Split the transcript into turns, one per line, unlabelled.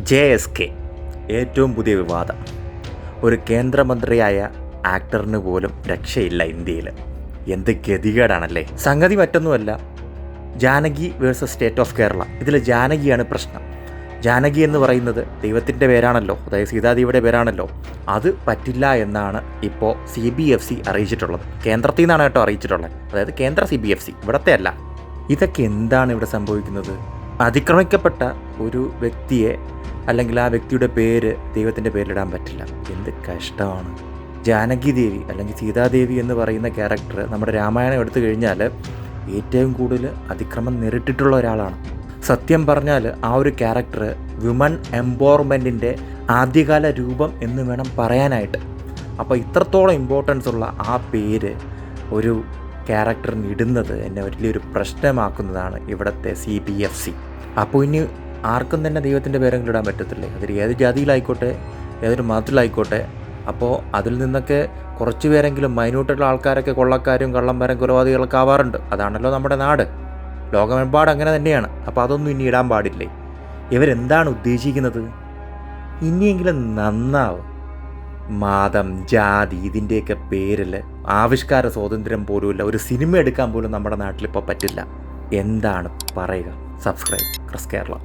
JSK ഏറ്റവും പുതിയ വിവാദം. ഒരു കേന്ദ്രമന്ത്രിയായ ആക്ടറിന് പോലും രക്ഷയില്ല ഇന്ത്യയിൽ. എന്ത് ഗതികേടാണല്ലേ. സംഗതി മറ്റൊന്നുമല്ല, Janaki versus state of Kerala. ഇതിൽ ജാനകിയാണ് പ്രശ്നം. ജാനകി എന്ന് പറയുന്നത് ദൈവത്തിൻ്റെ പേരാണല്ലോ, അതായത് സീതാദേവിയുടെ പേരാണല്ലോ. അത് പറ്റില്ല എന്നാണ് ഇപ്പോൾ CBFC അറിയിച്ചിട്ടുള്ളത്. കേന്ദ്രത്തിൽ നിന്നാണ് കേട്ടോ അറിയിച്ചിട്ടുള്ളത്, അതായത് കേന്ദ്ര CBFC, ഇവിടത്തെ അല്ല. ഇതൊക്കെ എന്താണ് ഇവിടെ സംഭവിക്കുന്നത്? അതിക്രമിക്കപ്പെട്ട ഒരു വ്യക്തിയെ അല്ലെങ്കിൽ ആ വ്യക്തിയുടെ പേര് ദൈവത്തിൻ്റെ പേരിലിടാൻ പറ്റില്ല. എന്ത് കഷ്ടമാണ്. ജാനകി ദേവി അല്ലെങ്കിൽ സീതാദേവി എന്ന് പറയുന്ന ക്യാരക്ടർ നമ്മുടെ രാമായണം എടുത്തു കഴിഞ്ഞാൽ ഏറ്റവും കൂടുതൽ അതിക്രമം നേരിട്ടിട്ടുള്ള ഒരാളാണ്. സത്യം പറഞ്ഞാൽ ആ ഒരു ക്യാരക്ടർ വിമൺ എംപവർമെൻറ്റിൻ്റെ ആദ്യകാല രൂപം എന്ന് വേണം പറയാനായിട്ട്. അപ്പോൾ ഇത്രത്തോളം ഇമ്പോർട്ടൻസ് ഉള്ള ആ പേര് ഒരു ക്യാരക്ടറിന് ഇടുന്നത് എന്നെ വലിയൊരു പ്രശ്നമാക്കുന്നതാണ് ഇവിടുത്തെ CBFC. അപ്പോൾ ഇനി ആർക്കും തന്നെ ദൈവത്തിൻ്റെ പേരെങ്കിലും ഇടാൻ പറ്റത്തില്ലേ? അതിൽ ഏത് ജാതിയിലായിക്കോട്ടെ, ഏതൊരു മതത്തിലായിക്കോട്ടെ. അപ്പോൾ അതിൽ നിന്നൊക്കെ കുറച്ച് പേരെങ്കിലും മൈന്യൂട്ടുള്ള ആൾക്കാരൊക്കെ കൊള്ളക്കാരും കള്ളന്മാരും കൊലപാതകളൊക്കെ ആവാറുണ്ട്. അതാണല്ലോ നമ്മുടെ നാട്. ലോകമെമ്പാട് അങ്ങനെ തന്നെയാണ്. അപ്പോൾ അതൊന്നും ഇനി ഇടാൻ പാടില്ലേ? ഇവരെന്താണ് ഉദ്ദേശിക്കുന്നത്? ഇനിയെങ്കിലും നന്നാവും. മതം, ജാതി, ഇതിൻ്റെയൊക്കെ പേരിൽ ആവിഷ്കാര സ്വാതന്ത്ര്യം പോലുമില്ല. ഒരു സിനിമ എടുക്കാൻ പോലും നമ്മുടെ നാട്ടിലിപ്പോൾ പറ്റില്ല. എന്താണ് പറയുക? Subscribe cress Kerala.